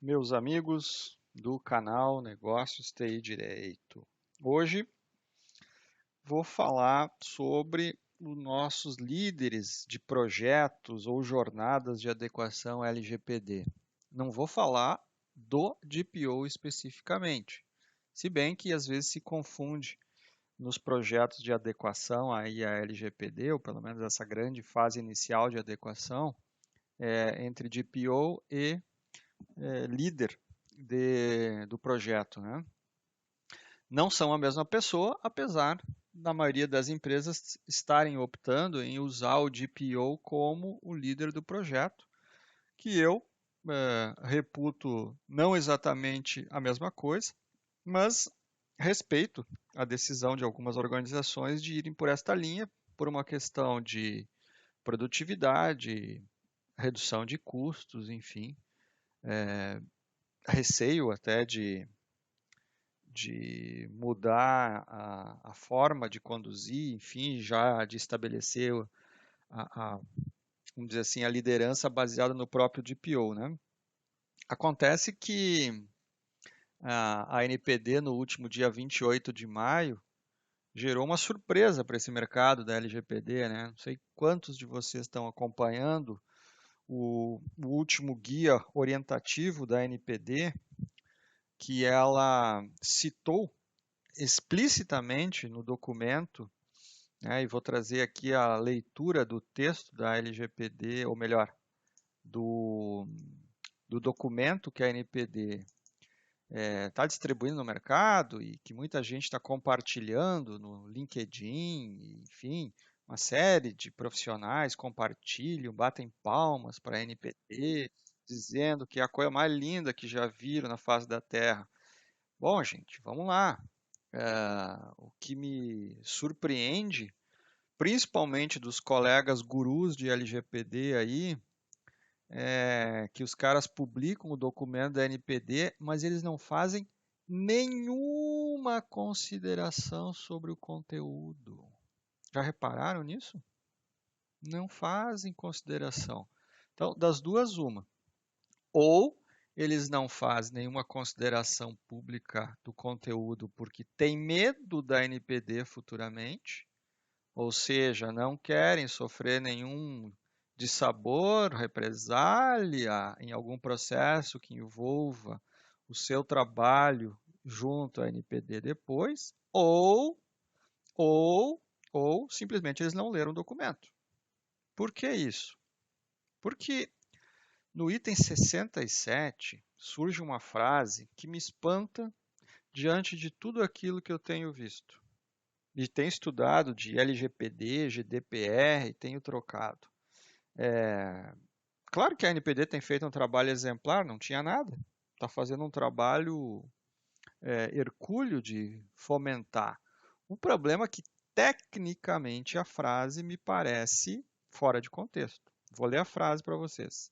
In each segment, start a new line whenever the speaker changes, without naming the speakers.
Meus amigos do canal Negócios TI Direito. Hoje vou falar sobre os nossos líderes de projetos ou jornadas de adequação LGPD. Não vou falar do DPO especificamente, se bem que às vezes se confunde nos projetos de adequação aí a LGPD, ou pelo menos essa grande fase inicial de adequação, entre DPO e líder do projeto, né? Não são a mesma pessoa, apesar da maioria das empresas estarem optando em usar o DPO como o líder do projeto, que eu reputo não exatamente a mesma coisa, mas respeito a decisão de algumas organizações de irem por esta linha, por uma questão de produtividade, redução de custos, enfim, receio até de mudar a forma de conduzir, enfim, já de estabelecer vamos dizer assim, a liderança baseada no próprio DPO, né? Acontece que a NPD, no último dia 28 de maio, gerou uma surpresa para esse mercado da LGPD, né? Não sei quantos de vocês estão acompanhando o último guia orientativo da NPD, que ela citou explicitamente no documento, né, e vou trazer aqui a leitura do texto da LGPD, ou melhor, do, do documento que a NPD está distribuindo no mercado e que muita gente está compartilhando no LinkedIn, enfim, uma série de profissionais compartilham, batem palmas para a NPD, dizendo que é a coisa mais linda que já viram na face da Terra. Bom, gente, vamos lá. O que me surpreende, principalmente dos colegas gurus de LGPD aí, é que os caras publicam o documento da NPD, mas eles não fazem nenhuma consideração sobre o conteúdo. Já repararam nisso? Não fazem consideração. Então, das duas, uma. Ou eles não fazem nenhuma consideração pública do conteúdo porque tem medo da NPD futuramente, ou seja, não querem sofrer nenhum dissabor, represália em algum processo que envolva o seu trabalho junto à NPD depois, ou, ou simplesmente eles não leram o documento. Por que isso? Porque no item 67 surge uma frase que me espanta diante de tudo aquilo que eu tenho visto. E tenho estudado de LGPD, GDPR, tenho trocado. Claro que a NPD tem feito um trabalho exemplar, não tinha nada. Está fazendo um trabalho hercúleo de fomentar. O problema é que, tecnicamente, a frase me parece fora de contexto. Vou ler a frase para vocês.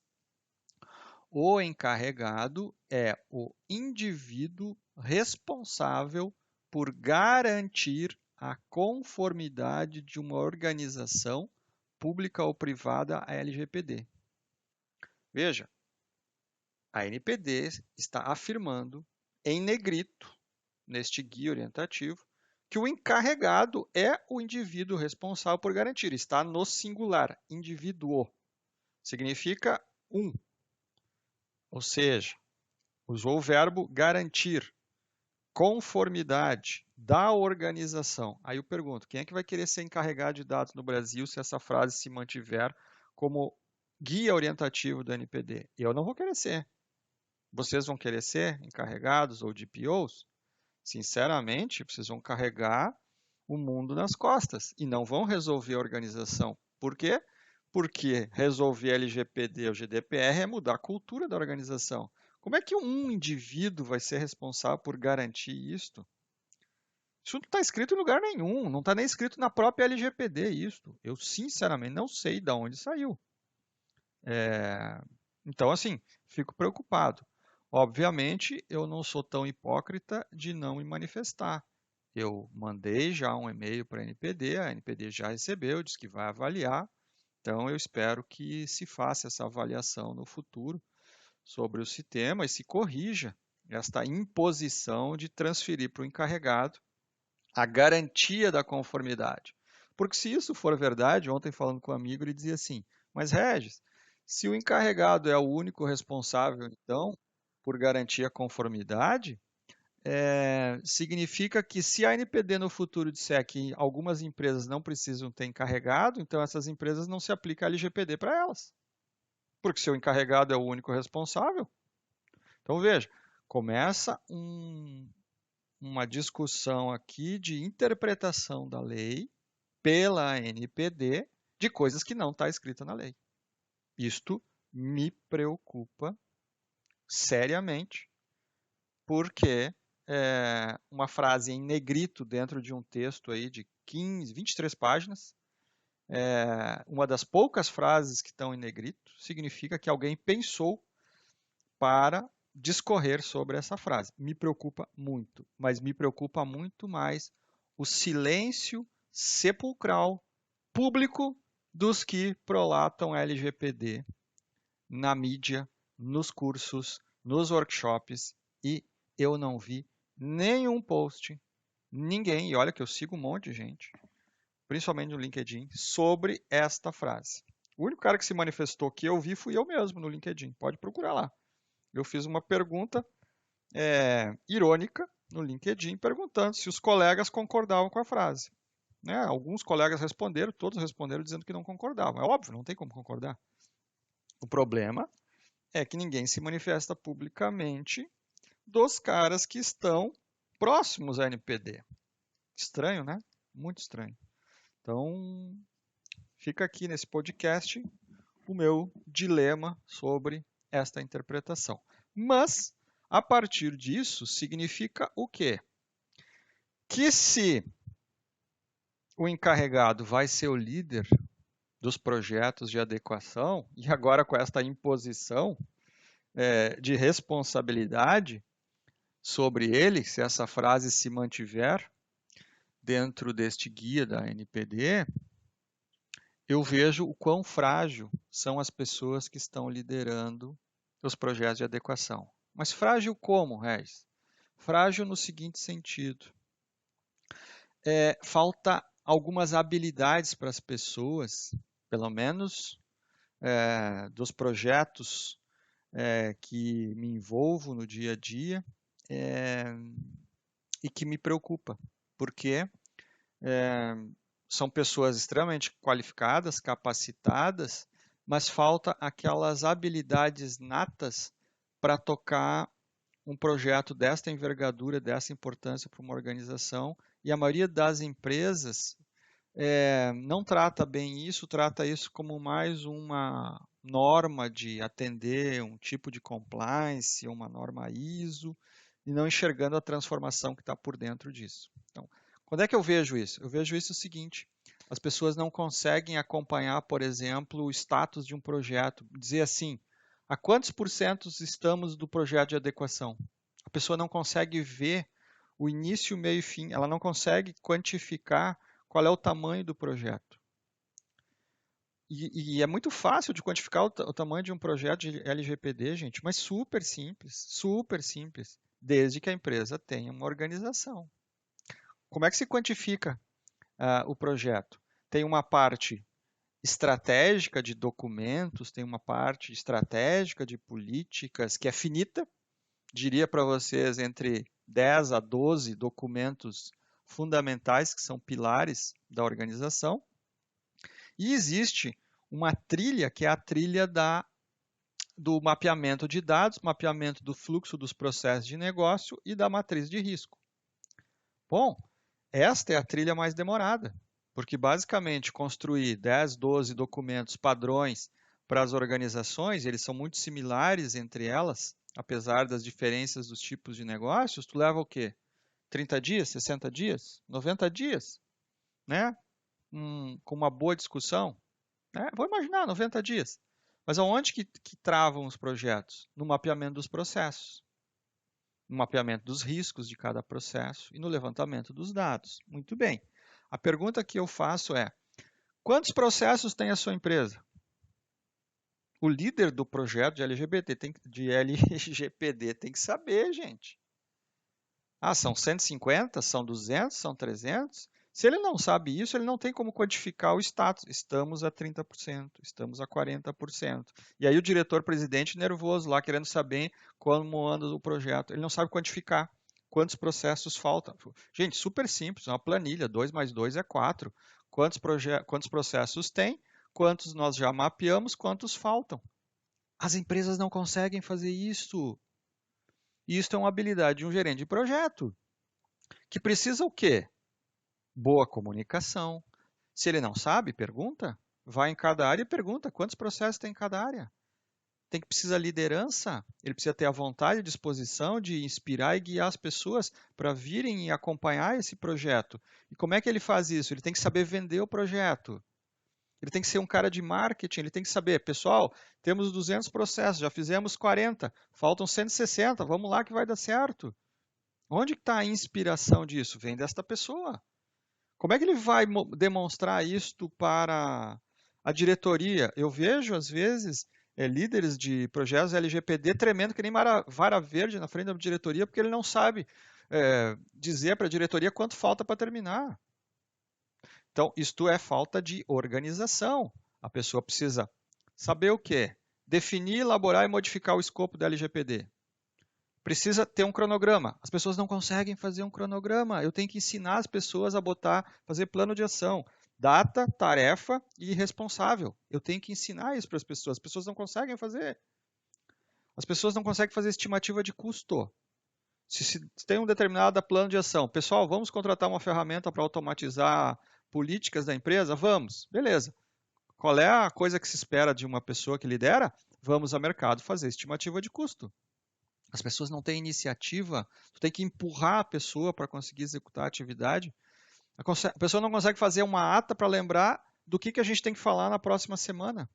O encarregado é o indivíduo responsável por garantir a conformidade de uma organização pública ou privada à LGPD. Veja, a NPD está afirmando em negrito, neste guia orientativo, que o encarregado é o indivíduo responsável por garantir. Está no singular, indivíduo. Significa um. Ou seja, usou o verbo garantir, conformidade da organização. Aí eu pergunto, quem é que vai querer ser encarregado de dados no Brasil se essa frase se mantiver como guia orientativo do NPD? Eu não vou querer ser. Vocês vão querer ser encarregados ou DPOs? Sinceramente, vocês vão carregar o mundo nas costas e não vão resolver a organização. Por quê? Porque resolver LGPD ou GDPR é mudar a cultura da organização. Como é que um indivíduo vai ser responsável por garantir isto? Isso não está escrito em lugar nenhum, não está nem escrito na própria LGPD isto. Eu sinceramente não sei de onde saiu. Então, assim, fico preocupado. Obviamente, eu não sou tão hipócrita de não me manifestar. Eu mandei já um e-mail para a NPD já recebeu, disse que vai avaliar. Então, eu espero que se faça essa avaliação no futuro, sobre o sistema e se corrija esta imposição de transferir para o encarregado a garantia da conformidade. Porque se isso for verdade, ontem falando com um amigo, ele dizia assim, mas Regis, se o encarregado é o único responsável, então, por garantir a conformidade, significa que se a NPD no futuro disser que algumas empresas não precisam ter encarregado, então essas empresas não se aplica a LGPD para elas. Porque se o encarregado é o único responsável. Então veja, começa uma discussão aqui de interpretação da lei pela ANPD de coisas que não está escrita na lei. Isto me preocupa seriamente, porque uma frase em negrito dentro de um texto aí de 15, 23 páginas, uma das poucas frases que estão em negrito, significa que alguém pensou para discorrer sobre essa frase. Me preocupa muito, mas me preocupa muito mais o silêncio sepulcral público dos que prolatam LGPD na mídia, nos cursos, nos workshops, e eu não vi nenhum post, ninguém, e olha que eu sigo um monte de gente, principalmente no LinkedIn, sobre esta frase. O único cara que se manifestou que eu vi fui eu mesmo no LinkedIn, pode procurar lá. Eu fiz uma pergunta irônica no LinkedIn, perguntando se os colegas concordavam com a frase. Né? Alguns colegas responderam, todos responderam dizendo que não concordavam. É óbvio, não tem como concordar. O problema é que ninguém se manifesta publicamente dos caras que estão próximos à NPD. Estranho, né? Muito estranho. Então, fica aqui nesse podcast o meu dilema sobre esta interpretação. Mas, a partir disso, significa o quê? Que se o encarregado vai ser o líder dos projetos de adequação, e agora com esta imposição de responsabilidade sobre ele, se essa frase se mantiver dentro deste guia da NPD, eu vejo o quão frágil são as pessoas que estão liderando os projetos de adequação. Mas frágil como, Regis? Frágil no seguinte sentido. Falta algumas habilidades para as pessoas, pelo menos dos projetos que me envolvo no dia a dia e que me preocupa, porque são pessoas extremamente qualificadas, capacitadas, mas falta aquelas habilidades natas para tocar um projeto desta envergadura, dessa importância para uma organização, e a maioria das empresas não trata bem isso, trata isso como mais uma norma de atender um tipo de compliance, uma norma ISO, e não enxergando a transformação que está por dentro disso. Então, quando é que eu vejo isso? Eu vejo isso o seguinte, as pessoas não conseguem acompanhar, por exemplo, o status de um projeto, dizer assim, a quantos % estamos do projeto de adequação? A pessoa não consegue ver o início, meio e fim, ela não consegue quantificar qual é o tamanho do projeto. E é muito fácil de quantificar o tamanho de um projeto de LGPD, gente, mas super simples, desde que a empresa tenha uma organização. Como é que se quantifica o projeto? Tem uma parte estratégica de documentos, tem uma parte estratégica de políticas que é finita, diria para vocês entre 10 a 12 documentos fundamentais que são pilares da organização. E existe uma trilha que é a trilha do mapeamento de dados, mapeamento do fluxo dos processos de negócio e da matriz de risco. Bom, esta é a trilha mais demorada, porque basicamente construir 10, 12 documentos padrões para as organizações, eles são muito similares entre elas, apesar das diferenças dos tipos de negócios, tu leva o quê? 30 dias, 60 dias, 90 dias, né? Com uma boa discussão. Vou imaginar, 90 dias. Mas aonde que travam os projetos? No mapeamento dos processos, no mapeamento dos riscos de cada processo e no levantamento dos dados. Muito bem. A pergunta que eu faço é, quantos processos tem a sua empresa? O líder do projeto de LGPD tem que saber, gente. Ah, são 150, são 200, são 300? Se ele não sabe isso, ele não tem como quantificar o status. Estamos a 30%, estamos a 40%. E aí o diretor-presidente nervoso lá, querendo saber como anda o projeto. Ele não sabe quantificar quantos processos faltam. Gente, super simples, uma planilha, 2 mais 2 é 4. Quantos processos tem, quantos nós já mapeamos, quantos faltam. As empresas não conseguem fazer isso. Isso é uma habilidade de um gerente de projeto, que precisa o quê? Boa comunicação. Se ele não sabe, pergunta. Vai em cada área e pergunta quantos processos tem em cada área. Tem que precisar liderança, ele precisa ter a vontade e disposição de inspirar e guiar as pessoas para virem e acompanhar esse projeto. E como é que ele faz isso? Ele tem que saber vender o projeto. Ele tem que ser um cara de marketing, ele tem que saber, pessoal, temos 200 processos, já fizemos 40, faltam 160, vamos lá que vai dar certo. Onde está a inspiração disso? Vem desta pessoa. Como é que ele vai demonstrar isto para a diretoria? Eu vejo, às vezes, líderes de projetos LGPD tremendo que nem vara verde na frente da diretoria, porque ele não sabe dizer para a diretoria quanto falta para terminar. Então, isto é falta de organização. A pessoa precisa saber o quê? Definir, elaborar e modificar o escopo da LGPD. Precisa ter um cronograma. As pessoas não conseguem fazer um cronograma. Eu tenho que ensinar as pessoas a fazer plano de ação. Data, tarefa e responsável. Eu tenho que ensinar isso para as pessoas. As pessoas não conseguem fazer. As pessoas não conseguem fazer estimativa de custo. Se tem um determinado plano de ação, pessoal, vamos contratar uma ferramenta para automatizar políticas da empresa? Vamos. Beleza. Qual é a coisa que se espera de uma pessoa que lidera? Vamos ao mercado fazer estimativa de custo. As pessoas não têm iniciativa, tu tem que empurrar a pessoa para conseguir executar a atividade. A pessoa não consegue fazer uma ata para lembrar do que a gente tem que falar na próxima semana.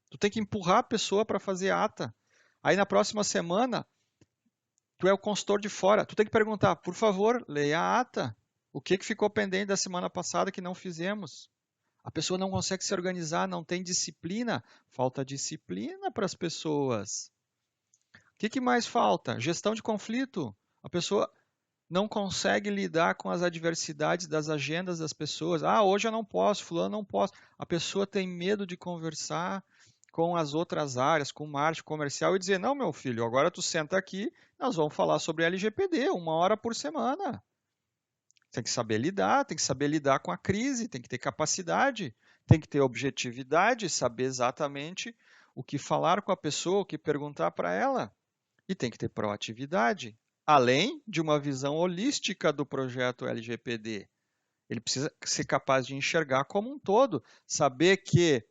Tu tem que empurrar a pessoa para fazer a ata. Aí na próxima semana, tu é o consultor de fora. Tu tem que perguntar, por favor, leia a ata. O que ficou pendente da semana passada que não fizemos? A pessoa não consegue se organizar, não tem disciplina. Falta disciplina para as pessoas. O que mais falta? Gestão de conflito. A pessoa não consegue lidar com as adversidades das agendas das pessoas. Ah, hoje eu não posso, fulano não posso. A pessoa tem medo de conversar com as outras áreas, com o marketing comercial e dizer, não, meu filho, agora tu senta aqui, nós vamos falar sobre LGPD, 1 hora por semana. Tem que saber lidar com a crise, tem que ter capacidade, tem que ter objetividade, saber exatamente o que falar com a pessoa, o que perguntar para ela. E tem que ter proatividade, além de uma visão holística do projeto LGPD. Ele precisa ser capaz de enxergar como um todo, saber que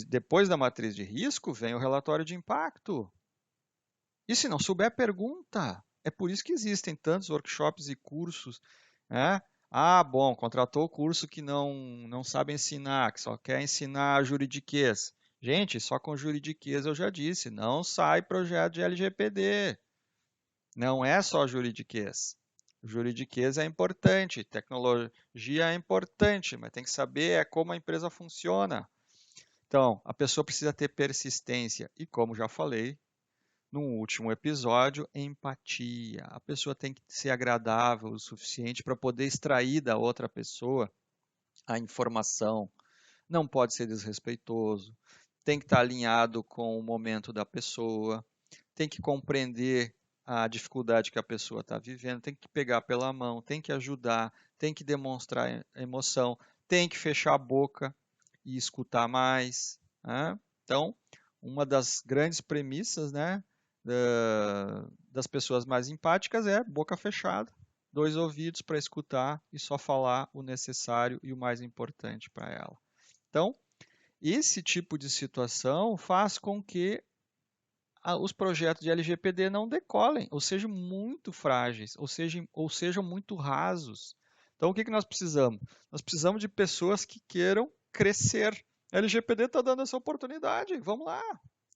depois da matriz de risco vem o relatório de impacto. E se não souber, pergunta. É por isso que existem tantos workshops e cursos, né? Ah, bom, contratou o curso que não sabe ensinar, que só quer ensinar juridiquês. Gente, só com juridiquês eu já disse, não sai projeto de LGPD. Não é só juridiquês. Juridiquês é importante, tecnologia é importante, mas tem que saber como a empresa funciona. Então, a pessoa precisa ter persistência e, como já falei no último episódio, empatia. A pessoa tem que ser agradável o suficiente para poder extrair da outra pessoa a informação. Não pode ser desrespeitoso, tem que estar alinhado com o momento da pessoa, tem que compreender a dificuldade que a pessoa está vivendo, tem que pegar pela mão, tem que ajudar, tem que demonstrar emoção, tem que fechar a boca e escutar mais. Né? Então, uma das grandes premissas, né, das pessoas mais empáticas é boca fechada, 2 ouvidos para escutar e só falar o necessário e o mais importante para ela. Então, esse tipo de situação faz com que os projetos de LGPD não decolem, ou sejam muito frágeis, ou sejam muito rasos. Então, o que nós precisamos? Nós precisamos de pessoas que queiram crescer. A LGPD está dando essa oportunidade. Vamos lá,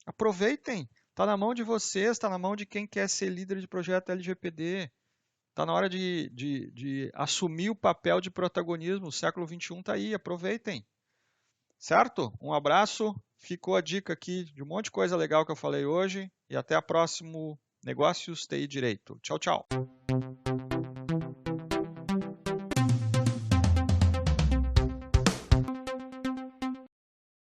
aproveitem. Está na mão de vocês, está na mão de quem quer ser líder de projeto LGPD. Está na hora de assumir o papel de protagonismo. O século XXI está aí, aproveitem. Certo? Um abraço. Ficou a dica aqui de um monte de coisa legal que eu falei hoje e até a próximo Negócios TI Direito. Tchau, tchau.